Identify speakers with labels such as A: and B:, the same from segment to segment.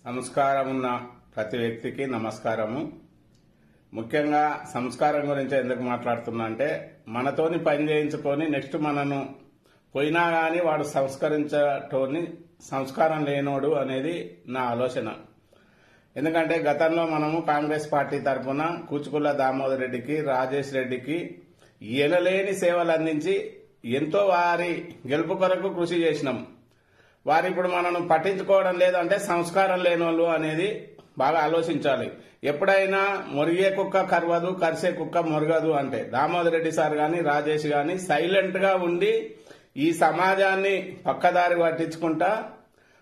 A: సంస్కారం ఉన్న ప్రతి వ్యక్తికి నమస్కారము. ముఖ్యంగా సంస్కారం గురించి ఎందుకు మాట్లాడుతున్నా అంటే, మనతోని పని చేయించుకొని నెక్స్ట్ మనను పోయినా గాని వాడు సంస్కరించటోని సంస్కారం లేనోడు అనేది నా ఆలోచన. ఎందుకంటే గతంలో మనము కాంగ్రెస్ పార్టీ తరఫున కూచుకుల్ల దామోదర్ రెడ్డికి, రాజేష్ రెడ్డికి ఎనలేని సేవలు అందించి ఎంతో వారి గెలుపు కొరకు కృషి చేసినాం. వారు ఇప్పుడు మనను పట్టించుకోవడం లేదంటే సంస్కారం లేనోళ్ళు అనేది బాగా ఆలోచించాలి. ఎప్పుడైనా మొరిగే కుక్క కరవదు, కరిసే కుక్క మొరగదు అంటే దామోదర్ రెడ్డి సార్ గాని, రాజేష్ గాని సైలెంట్ గా ఉండి ఈ సమాజాన్ని పక్కదారి పట్టించుకుంటా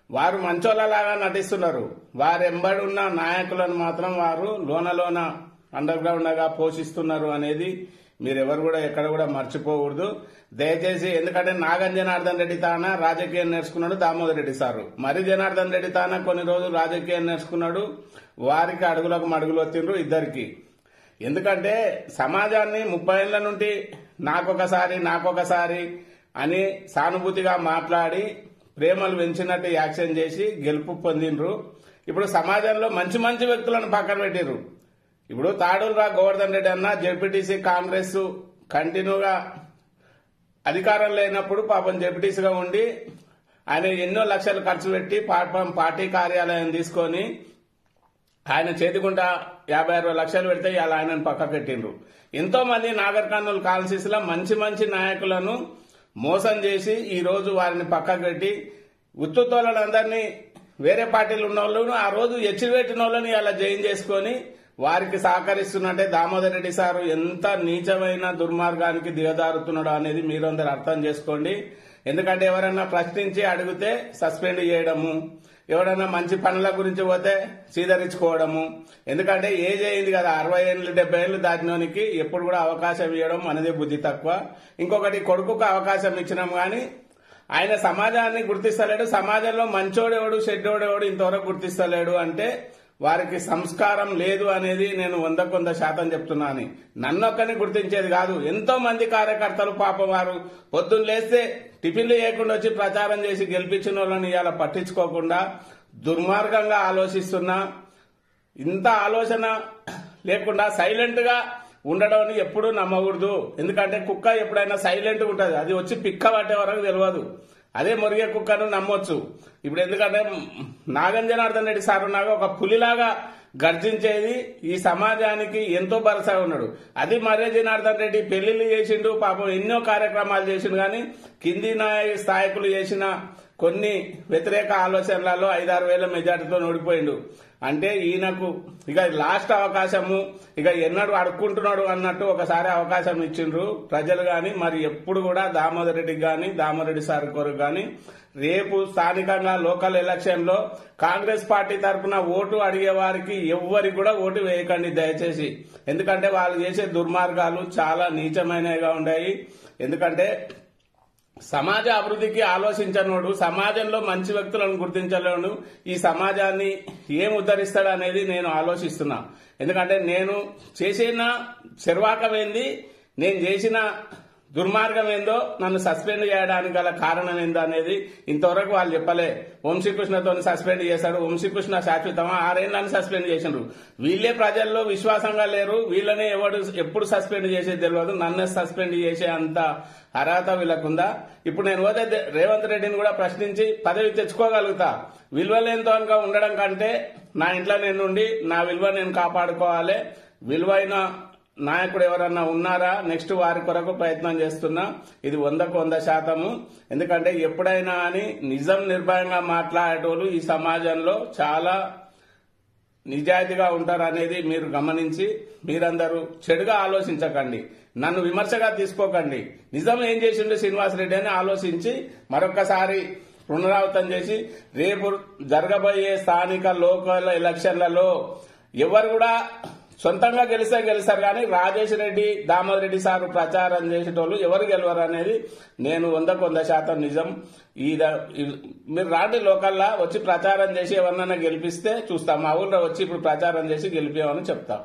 A: వారు మంచోళ్ళలాగా నటిస్తున్నారు. వారెంబడి ఉన్న నాయకులను మాత్రం వారు లోన అండర్ గ్రౌండ్ గా పోషిస్తున్నారు అనేది మీరెవరు కూడా ఎక్కడ కూడా మర్చిపోకూడదు. దయచేసి, ఎందుకంటే నాగం జనార్దన్ రెడ్డి తాన రాజకీయం నేర్చుకున్నాడు దామోదర్ రెడ్డి సారు, మరి జనార్దన్ రెడ్డి తాన కొన్ని రోజులు రాజకీయం నేర్చుకున్నాడు. వారికి అడుగులకు మడుగులు వచ్చిండ్రు ఇద్దరికి. ఎందుకంటే సమాజాన్ని 30 ఏళ్ల నుండి నాకొకసారి అని సానుభూతిగా మాట్లాడి ప్రేమలు పెంచినట్టు యాక్షన్ చేసి గెలుపు పొందిండ్రు. ఇప్పుడు సమాజంలో మంచి మంచి వ్యక్తులను పక్కన పెట్టిర్రు. ఇప్పుడు తాడూరుగా గోవర్ధన్ రెడ్డి అన్న జెడ్పీటీసీ కాంగ్రెస్ కంటిన్యూగా అధికారం లేనప్పుడు పాపం జెడ్పీటీసీగా ఉండి ఆయన ఎన్నో లక్షలు ఖర్చు పెట్టి పార్టీ కార్యాలయం తీసుకొని ఆయన చేతికుంటా 50-60 లక్షలు పెడితే ఇలా ఆయనను పక్కకు పెట్టిండ్రు. ఎంతో మంది నాగర్ కర్నూలు కాన్స్టిట్యూన్సీలో మంచి మంచి నాయకులను మోసం చేసి ఈ రోజు వారిని పక్కకు పెట్టి ఉత్తుతోళ్ళందరినీ వేరే పార్టీలు ఉన్న వాళ్ళను ఆ రోజు ఎచ్చిపెట్టిన వాళ్ళని అలా జైన్ చేసుకొని వారికి సహకరిస్తున్నట్టే దామోదర్ రెడ్డి సారు ఎంత నీచమైన దుర్మార్గానికి దిగజారుతున్నాడో అనేది మీరందరూ అర్థం చేసుకోండి. ఎందుకంటే ఎవరైనా ప్రశ్నించి అడిగితే సస్పెండ్ చేయడము, ఎవరైనా మంచి పనుల గురించి పోతే సీదరించుకోవడము. ఎందుకంటే ఏజ్ అయింది కదా, 60 ఏళ్ళు 70 ఏళ్ళు దాటినోనికి ఎప్పుడు కూడా అవకాశం ఇవ్వడం అనేది బుద్ధి తక్కువ. ఇంకొకటి, కొడుకుకు అవకాశం ఇచ్చినాం గాని ఆయన సమాజాన్ని గుర్తిస్తలేడు. సమాజంలో మంచోడెవడు చెడ్డోడెవడు ఇంతవరకు గుర్తిస్తలేడు అంటే వారికి సంస్కారం లేదు అనేది నేను 100% చెప్తున్నాను. నన్నొక్కని గుర్తించేది కాదు, ఎంతో మంది కార్యకర్తలు పాపం వారు పొద్దున్న లేస్తే టిఫిన్లు చేయకుండా వచ్చి ప్రచారం చేసి గెలిపించిన వాళ్ళని ఇలా పట్టించుకోకుండా దుర్మార్గంగా ఆలోచిస్తున్నా. ఇంత ఆలోచన లేకుండా సైలెంట్ గా ఉండడం ఎప్పుడూ నమ్మకూడదు. ఎందుకంటే కుక్క ఎప్పుడైనా సైలెంట్ గా ఉంటుంది, అది వచ్చి పిక్క పట్టే వరకు తెలియదు. అదే మొరిగే కుక్కను నమ్మొచ్చు. ఇప్పుడు ఎందుకంటే నాగం జనార్దన్ రెడ్డి సార్ ఉన్నాగా ఒక పులిలాగా గర్జించేది ఈ సమాజానికి ఎంతో భరోసా ఉన్నాడు. అది మర్రి జనార్దన్ రెడ్డి పెళ్లిళ్ళు చేసిండు, పాపం ఎన్నో కార్యక్రమాలు చేసిండు. కానీ కింది స్థాయికులు చేసిన కొన్ని వ్యతిరేక ఆలోచనలలో 5-6 వేల మెజార్టీతో ఓడిపోయిండు. అంటే ఈయనకు ఇక లాస్ట్ అవకాశము, ఇక ఎన్నడూ అడుక్కుంటున్నాడు అన్నట్టు ఒకసారి అవకాశం ఇచ్చిండ్రు ప్రజలు. గాని మరి ఎప్పుడు కూడా దామోదర్ రెడ్డికి గాని, దామోదర్ రెడ్డి సార్ కొరకు గాని రేపు స్థానికంగా లోకల్ ఎలక్షన్ లో కాంగ్రెస్ పార్టీ తరఫున ఓటు అడిగే వారికి ఎవ్వరికి కూడా ఓటు వేయకండి దయచేసి. ఎందుకంటే వాళ్ళు చేసే దుర్మార్గాలు చాలా నీచమైనవిగా ఉన్నాయి. ఎందుకంటే సమాజ అభివృద్ధికి ఆలోచించనోడు, సమాజంలో మంచి వ్యక్తులను గుర్తించలేడు, ఈ సమాజాన్ని ఏం ఉద్ధరిస్తాడు అనేది నేను ఆలోచిస్తున్నా. ఎందుకంటే నేను చేసిన చెర్వాకం ఏంది, నేను చేసిన దుర్మార్గం ఏందో, నన్ను సస్పెండ్ చేయడానికి గల కారణం ఏందో అనేది ఇంతవరకు వాళ్ళు చెప్పలే. వంశీకృష్ణతో సస్పెండ్ చేశాడు, వంశీకృష్ణ శాశ్వతమా 6 ఏళ్లను సస్పెండ్ చేసిండ్రు. వీళ్ళే ప్రజల్లో విశ్వాసంగా లేరు, వీళ్ళనే ఎప్పుడు సస్పెండ్ చేసేది తెలియదు, నన్ను సస్పెండ్ చేసే అంత అర్హత వీళ్ళకుందా? ఇప్పుడు నేను పోతే రేవంత్ రెడ్డిని కూడా ప్రశ్నించి పదవి తెచ్చుకోగలుగుతా. విలువలేనితో ఉండడం కంటే నా ఇంట్లో నేను ఉండి నా విలువ నేను కాపాడుకోవాలి. విలువైన నాయకుడు ఎవరన్నా ఉన్నారా నెక్స్ట్ వారి కొరకు ప్రయత్నం చేస్తున్నా. ఇది 100% ఎందుకంటే ఎప్పుడైనా అని నిజం నిర్భయంగా మాట్లాడేటోళ్ళు ఈ సమాజంలో చాలా నిజాయితీగా ఉంటారు అనేది మీరు గమనించి మీరందరూ చెడుగా ఆలోచించకండి, నన్ను విమర్శగా తీసుకోకండి. నిజం ఏం చేసిండు శ్రీనివాసరెడ్డి అని ఆలోచించి మరొకసారి పునరావృతం చేసి రేపు జరగబోయే స్థానిక లోకల్ ఎలక్షన్లలో ఎవరు కూడా సొంతంగా గెలుస్తారు కానీ రాజేష్ రెడ్డి, దామోదర్ రెడ్డి సార్ ప్రచారం చేసేటోళ్ళు ఎవరు గెలవరు అనేది నేను 100% నిజం. మీరు రాండి లోకల్లా వచ్చి ప్రచారం చేసి ఎవరినైనా గెలిపిస్తే చూస్తాం. మా ఊళ్ళో వచ్చి ఇప్పుడు ప్రచారం చేసి గెలిపామని చెప్తాం.